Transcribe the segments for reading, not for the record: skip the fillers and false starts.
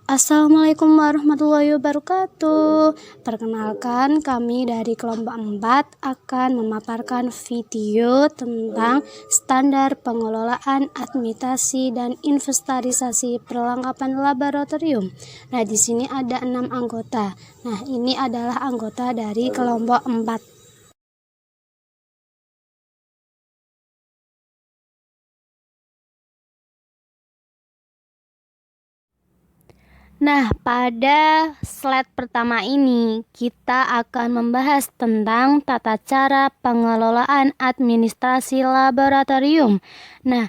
Assalamualaikum warahmatullahi wabarakatuh. Perkenalkan, kami dari kelompok 4 akan memaparkan video tentang standar pengelolaan administrasi dan inventarisasi perlengkapan laboratorium. Nah, di sini ada 6 anggota. Nah, ini adalah anggota dari kelompok 4. Nah, pada slide pertama ini kita akan membahas tentang tata cara pengelolaan administrasi laboratorium. Nah,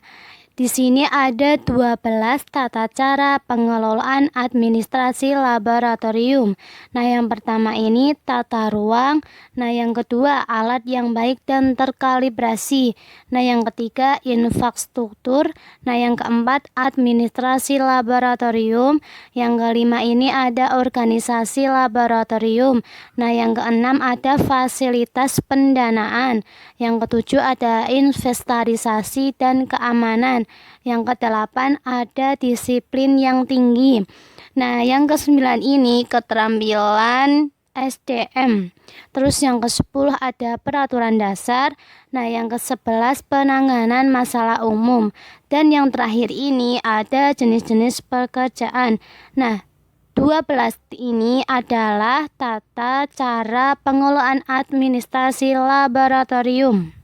di sini ada 12 tata cara pengelolaan administrasi laboratorium. Nah, yang pertama ini tata ruang. Nah, yang kedua alat yang baik dan terkalibrasi. Nah, yang ketiga infrastruktur. Nah, yang keempat administrasi laboratorium. Yang kelima ini ada organisasi laboratorium. Nah, yang keenam ada fasilitas pendanaan. Yang ketujuh ada inventarisasi dan keamanan. Yang kedelapan ada disiplin yang tinggi. Nah, yang kesembilan ini keterampilan SDM. Terus yang ke-10 ada peraturan dasar. Nah, yang ke-11 penanganan masalah umum. Dan yang terakhir ini ada jenis-jenis pekerjaan. Nah, 12 ini adalah tata cara pengelolaan administrasi laboratorium.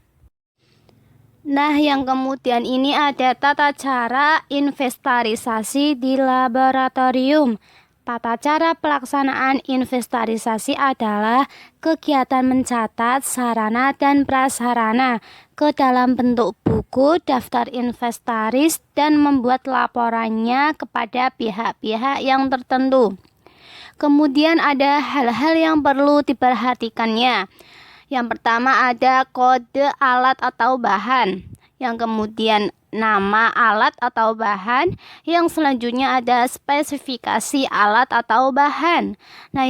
Nah, yang kemudian ini ada tata cara inventarisasi di laboratorium. Tata cara pelaksanaan inventarisasi adalah kegiatan mencatat sarana dan prasarana ke dalam bentuk buku, daftar inventaris, dan membuat laporannya kepada pihak-pihak yang tertentu. Kemudian ada hal-hal yang perlu diperhatikannya. Yang pertama ada kode alat atau bahan. Yang kemudian nama alat atau bahan. Yang selanjutnya ada spesifikasi alat atau bahan. Nah,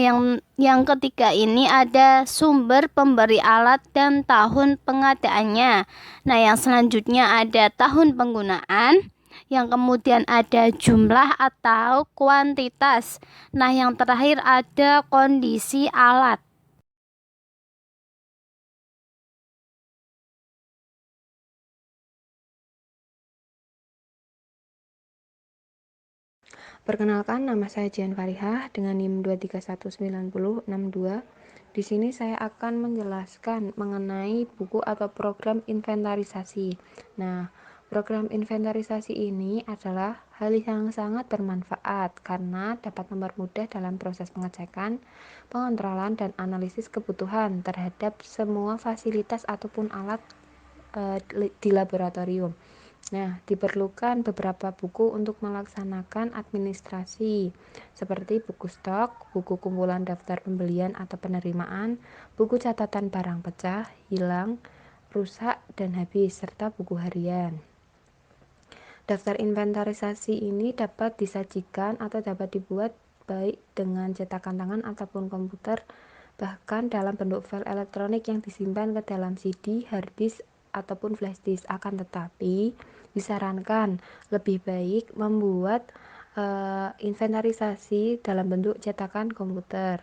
yang ketiga ini ada sumber pemberi alat dan tahun pengadaannya. Nah, yang selanjutnya ada tahun penggunaan. Yang kemudian ada jumlah atau kuantitas. Nah, yang terakhir ada kondisi alat. Perkenalkan, nama saya Jian Farihah dengan NIM 2319062. Di sini saya akan menjelaskan mengenai buku atau program inventarisasi. Nah, program inventarisasi ini adalah hal yang sangat bermanfaat karena dapat mempermudah dalam proses pengecekan, pengontrolan, dan analisis kebutuhan terhadap semua fasilitas ataupun alat di laboratorium. Nah, diperlukan beberapa buku untuk melaksanakan administrasi, seperti buku stok, buku kumpulan daftar pembelian atau penerimaan, buku catatan barang pecah, hilang, rusak, dan habis, serta buku harian. Daftar inventarisasi ini dapat disajikan atau dapat dibuat baik dengan cetakan tangan ataupun komputer, bahkan dalam bentuk file elektronik yang disimpan ke dalam CD, hard disk, ataupun flash disk. Akan tetapi disarankan lebih baik membuat inventarisasi dalam bentuk cetakan komputer.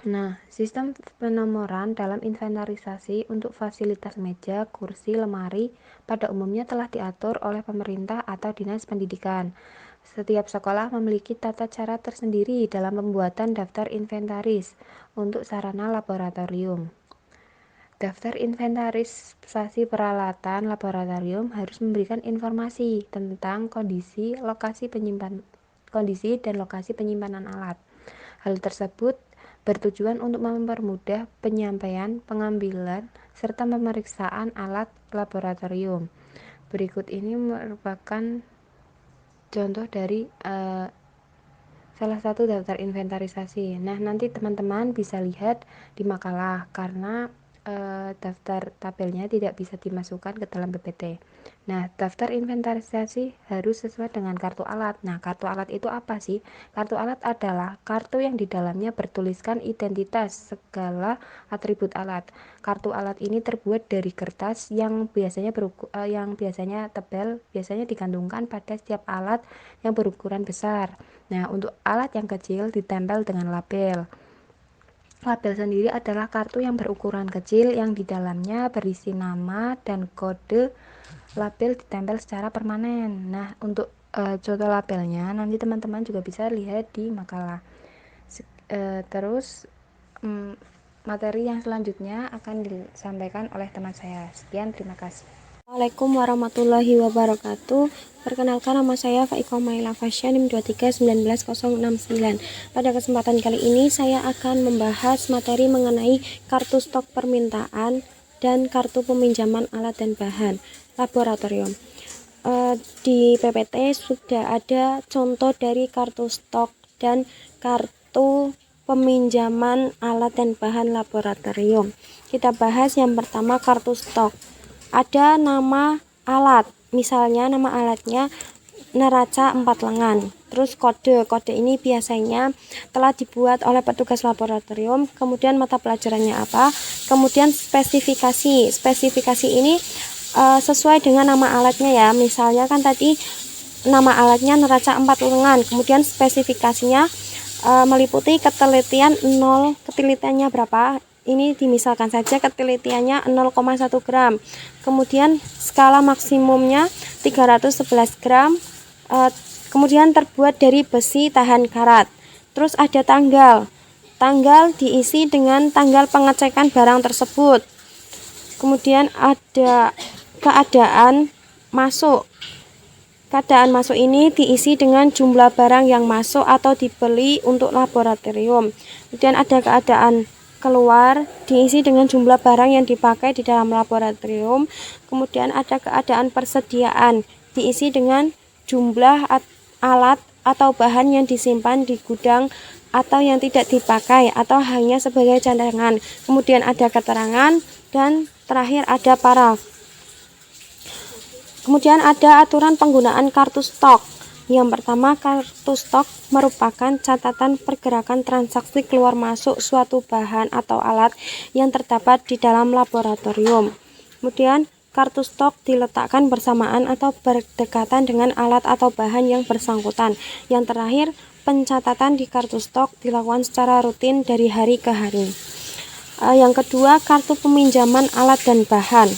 Nah, sistem penomoran dalam inventarisasi untuk fasilitas meja, kursi, lemari pada umumnya telah diatur oleh pemerintah atau dinas pendidikan. Setiap sekolah memiliki tata cara tersendiri dalam pembuatan daftar inventaris untuk sarana laboratorium. Daftar inventarisasi peralatan laboratorium harus memberikan informasi tentang kondisi dan lokasi penyimpanan alat. Hal tersebut bertujuan untuk mempermudah penyampaian, pengambilan, serta pemeriksaan alat laboratorium. Berikut ini merupakan contoh dari salah satu daftar inventarisasi. Nah, nanti teman-teman bisa lihat di makalah karena daftar tabelnya tidak bisa dimasukkan ke dalam PPT. Nah, daftar inventarisasi harus sesuai dengan kartu alat. Nah, kartu alat itu apa sih? Kartu alat adalah kartu yang di dalamnya bertuliskan identitas segala atribut alat. Kartu alat ini terbuat dari kertas yang biasanya tebal, biasanya digantungkan pada setiap alat yang berukuran besar. Nah, untuk alat yang kecil ditempel dengan label. Label sendiri adalah kartu yang berukuran kecil yang di dalamnya berisi nama dan kode. Label ditempel secara permanen. Nah, untuk contoh labelnya nanti teman-teman juga bisa lihat di makalah. Terus materi yang selanjutnya akan disampaikan oleh teman saya. Sekian, terima kasih. Assalamualaikum warahmatullahi wabarakatuh. Perkenalkan, nama saya Faiko Maila Fasya, NIM 2319069. Pada kesempatan kali ini saya akan membahas materi mengenai kartu stok permintaan dan kartu peminjaman alat dan bahan laboratorium. Di PPT sudah ada contoh dari kartu stok dan kartu peminjaman alat dan bahan laboratorium. Kita bahas yang pertama, kartu stok. Ada nama alat, misalnya nama alatnya neraca 4 lengan. Terus kode ini biasanya telah dibuat oleh petugas laboratorium. Kemudian mata pelajarannya apa, kemudian spesifikasi ini sesuai dengan nama alatnya ya. Misalnya kan tadi nama alatnya neraca 4 lengan, kemudian spesifikasinya meliputi ketelitiannya berapa. Ini dimisalkan saja ketelitiannya 0,1 gram. Kemudian skala maksimumnya 311 gram. Kemudian terbuat dari besi tahan karat. Terus ada tanggal. Tanggal diisi dengan tanggal pengecekan barang tersebut. Kemudian ada keadaan masuk. Keadaan masuk ini diisi dengan jumlah barang yang masuk atau dibeli untuk laboratorium. Kemudian ada keadaan keluar, diisi dengan jumlah barang yang dipakai di dalam laboratorium. Kemudian ada keadaan persediaan, diisi dengan jumlah alat atau bahan yang disimpan di gudang atau yang tidak dipakai atau hanya sebagai cadangan. Kemudian ada keterangan dan terakhir ada paraf. Kemudian ada aturan penggunaan kartu stok. Yang pertama, kartu stok merupakan catatan pergerakan transaksi keluar masuk suatu bahan atau alat yang terdapat di dalam laboratorium. Kemudian, kartu stok diletakkan bersamaan atau berdekatan dengan alat atau bahan yang bersangkutan. Yang terakhir, pencatatan di kartu stok dilakukan secara rutin dari hari ke hari. Yang kedua, kartu peminjaman alat dan bahan.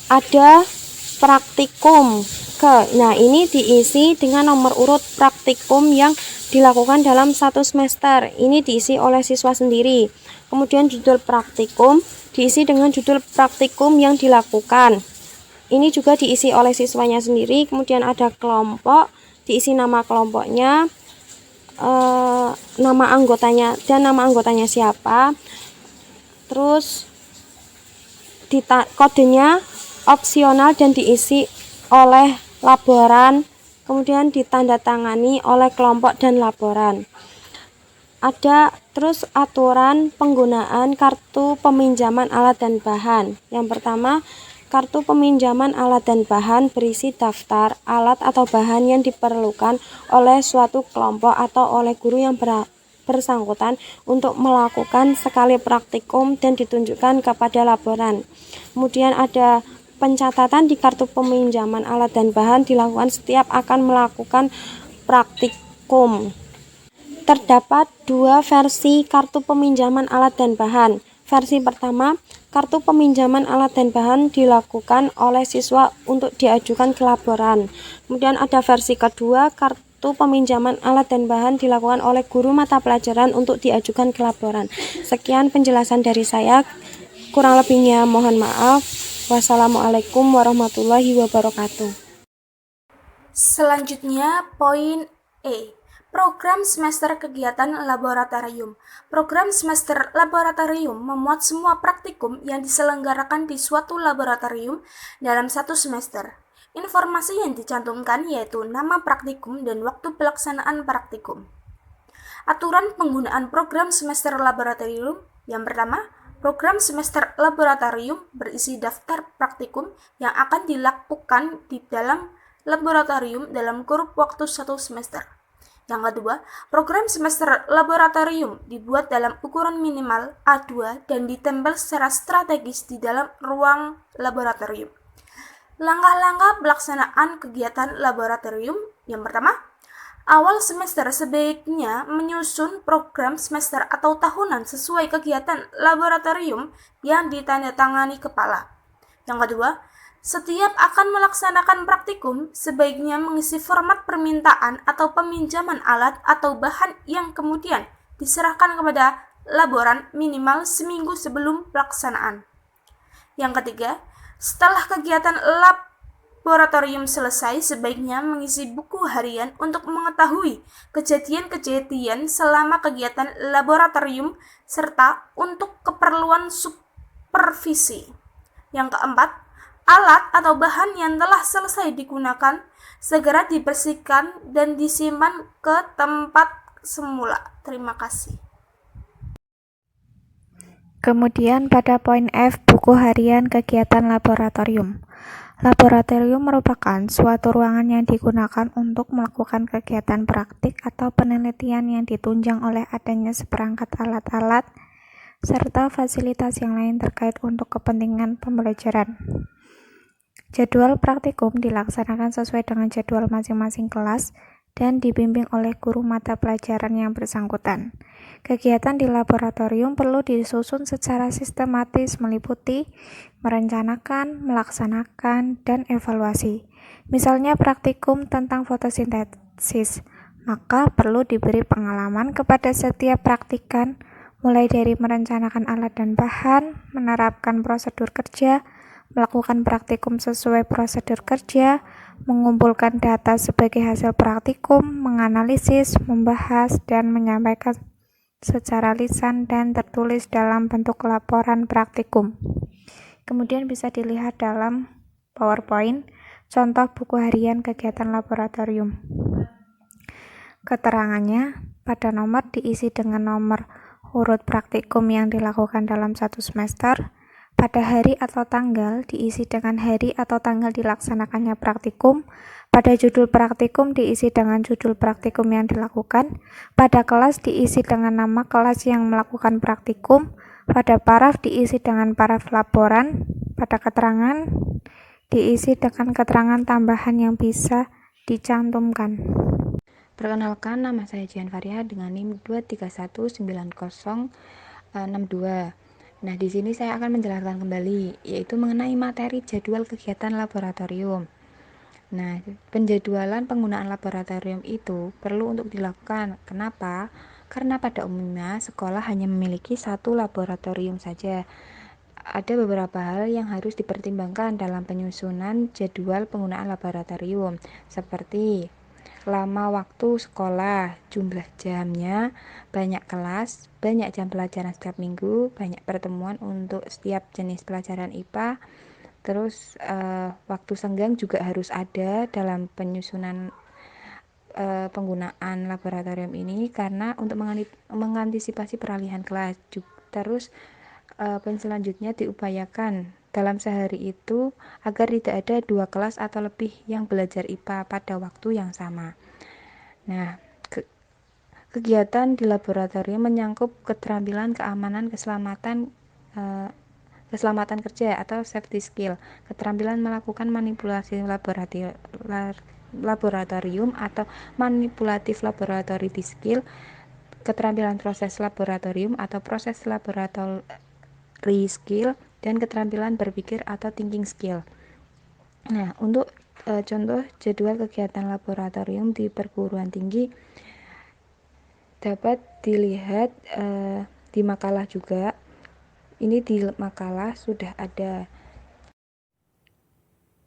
Ada praktikum. Nah, ini diisi dengan nomor urut praktikum yang dilakukan dalam 1 semester. Ini diisi oleh siswa sendiri. Kemudian judul praktikum diisi dengan judul praktikum yang dilakukan. Ini juga diisi oleh siswanya sendiri. Kemudian ada kelompok, diisi nama kelompoknya, nama anggotanya dan nama anggotanya siapa. Terus kodenya opsional dan diisi oleh laporan, kemudian ditandatangani oleh kelompok dan laporan. Ada terus aturan penggunaan kartu peminjaman alat dan bahan. Yang pertama, kartu peminjaman alat dan bahan berisi daftar alat atau bahan yang diperlukan oleh suatu kelompok atau oleh guru yang bersangkutan untuk melakukan sekali praktikum dan ditunjukkan kepada laporan. Kemudian ada pencatatan di kartu peminjaman alat dan bahan dilakukan setiap akan melakukan praktikum. Terdapat 2 versi kartu peminjaman alat dan bahan. Versi pertama, kartu peminjaman alat dan bahan dilakukan oleh siswa untuk diajukan ke laporan. Kemudian ada versi kedua, kartu peminjaman alat dan bahan dilakukan oleh guru mata pelajaran untuk diajukan ke laporan. Sekian penjelasan dari saya. Kurang lebihnya mohon maaf. Wassalamualaikum warahmatullahi wabarakatuh. Selanjutnya, poin E. Program semester kegiatan laboratorium. Program semester laboratorium memuat semua praktikum yang diselenggarakan di suatu laboratorium dalam 1 semester. Informasi yang dicantumkan yaitu nama praktikum dan waktu pelaksanaan praktikum. Aturan penggunaan program semester laboratorium. Yang pertama, Program semester laboratorium berisi daftar praktikum yang akan dilakukan di dalam laboratorium dalam kurun waktu 1 semester. Yang kedua, program semester laboratorium dibuat dalam ukuran minimal A2 dan ditempel secara strategis di dalam ruang laboratorium. Langkah-langkah pelaksanaan kegiatan laboratorium. Yang pertama, awal semester sebaiknya menyusun program semester atau tahunan sesuai kegiatan laboratorium yang ditandatangani kepala. Yang kedua, setiap akan melaksanakan praktikum, sebaiknya mengisi format permintaan atau peminjaman alat atau bahan yang kemudian diserahkan kepada laboran minimal seminggu sebelum pelaksanaan. Yang ketiga, setelah kegiatan laboratorium selesai, sebaiknya mengisi buku harian untuk mengetahui kejadian-kejadian selama kegiatan laboratorium serta untuk keperluan supervisi. Yang keempat, alat atau bahan yang telah selesai digunakan segera dibersihkan dan disimpan ke tempat semula. Terima kasih. Kemudian pada poin F, buku harian kegiatan laboratorium. Laboratorium merupakan suatu ruangan yang digunakan untuk melakukan kegiatan praktik atau penelitian yang ditunjang oleh adanya seperangkat alat-alat serta fasilitas yang lain terkait untuk kepentingan pembelajaran. Jadwal praktikum dilaksanakan sesuai dengan jadwal masing-masing kelas dan dibimbing oleh guru mata pelajaran yang bersangkutan. Kegiatan di laboratorium perlu disusun secara sistematis meliputi merencanakan, melaksanakan, dan evaluasi. Misalnya praktikum tentang fotosintesis, maka perlu diberi pengalaman kepada setiap praktikan, mulai dari merencanakan alat dan bahan, menerapkan prosedur kerja, melakukan praktikum sesuai prosedur kerja, mengumpulkan data sebagai hasil praktikum, menganalisis, membahas, dan menyampaikan secara lisan dan tertulis dalam bentuk laporan praktikum. Kemudian bisa dilihat dalam PowerPoint contoh buku harian kegiatan laboratorium. Keterangannya pada nomor diisi dengan nomor urut praktikum yang dilakukan dalam 1 semester. Pada hari atau tanggal diisi dengan hari atau tanggal dilaksanakannya praktikum. Pada judul praktikum diisi dengan judul praktikum yang dilakukan. Pada kelas diisi dengan nama kelas yang melakukan praktikum. Pada paraf diisi dengan paraf laporan. Pada keterangan diisi dengan keterangan tambahan yang bisa dicantumkan. Perkenalkan, nama saya Jian Fariha dengan NIM 2319062. Nah, di sini saya akan menjelaskan kembali, yaitu mengenai materi jadwal kegiatan laboratorium. Nah, penjadwalan penggunaan laboratorium itu perlu untuk dilakukan. Kenapa? Karena pada umumnya sekolah hanya memiliki 1 laboratorium saja. Ada beberapa hal yang harus dipertimbangkan dalam penyusunan jadwal penggunaan laboratorium, seperti lama waktu sekolah, jumlah jamnya, banyak kelas, banyak jam pelajaran setiap minggu, banyak pertemuan untuk setiap jenis pelajaran IPA. Terus waktu senggang juga harus ada dalam penyusunan penggunaan laboratorium ini, karena untuk mengantisipasi peralihan kelas. Terus poin selanjutnya diupayakan dalam sehari itu agar tidak ada 2 kelas atau lebih yang belajar IPA pada waktu yang sama. Nah, kegiatan di laboratorium menyangkut keterampilan, keamanan, keselamatan kerja atau safety skill, keterampilan melakukan manipulasi laboratorium atau manipulatif laboratory skill, keterampilan proses laboratorium atau proses laboratory skill, dan keterampilan berpikir atau thinking skill. Nah, untuk contoh jadwal kegiatan laboratorium di perguruan tinggi dapat dilihat di makalah juga. Ini di makalah sudah ada.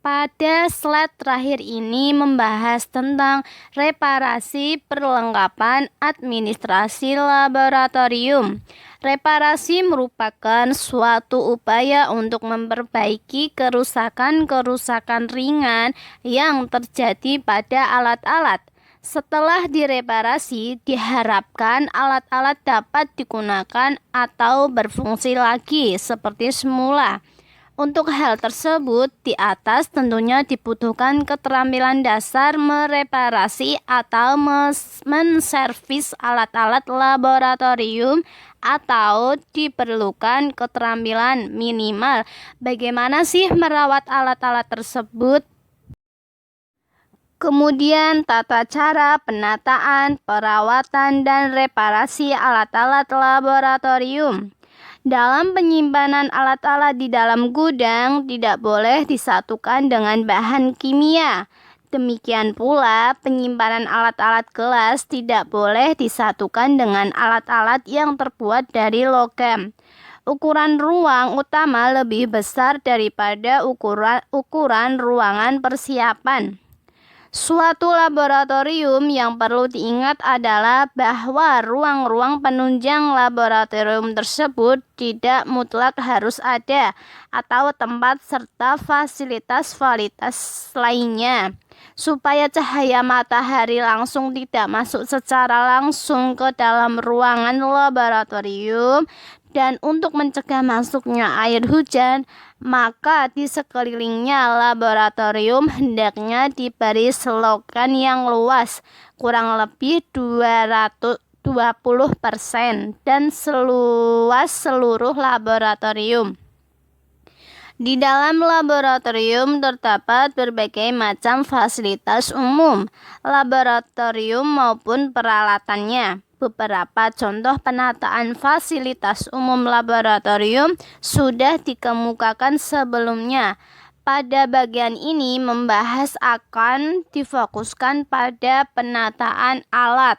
Pada slide terakhir ini membahas tentang reparasi perlengkapan administrasi laboratorium. Reparasi merupakan suatu upaya untuk memperbaiki kerusakan-kerusakan ringan yang terjadi pada alat-alat, Setelah direparasi, diharapkan alat-alat dapat digunakan atau berfungsi lagi seperti semula. Untuk hal tersebut, di atas tentunya dibutuhkan keterampilan dasar mereparasi atau menservis alat-alat laboratorium, atau diperlukan keterampilan minimal bagaimana sih merawat alat-alat tersebut. Kemudian tata cara penataan, perawatan, dan reparasi alat-alat laboratorium. Dalam penyimpanan alat-alat di dalam gudang tidak boleh disatukan dengan bahan kimia. Demikian pula penyimpanan alat-alat kelas tidak boleh disatukan dengan alat-alat yang terbuat dari logam. Ukuran ruang utama lebih besar daripada ukuran ruangan persiapan. Suatu laboratorium yang perlu diingat adalah bahwa ruang-ruang penunjang laboratorium tersebut tidak mutlak harus ada, atau tempat serta fasilitas-fasilitas lainnya, supaya cahaya matahari langsung tidak masuk secara langsung ke dalam ruangan laboratorium. Dan untuk mencegah masuknya air hujan, maka di sekelilingnya laboratorium hendaknya diberi selokan yang luas, kurang lebih 220%, dan seluas seluruh laboratorium. Di dalam laboratorium terdapat berbagai macam fasilitas umum laboratorium maupun peralatannya. Beberapa contoh penataan fasilitas umum laboratorium sudah dikemukakan sebelumnya. Pada bagian ini membahas akan difokuskan pada penataan alat.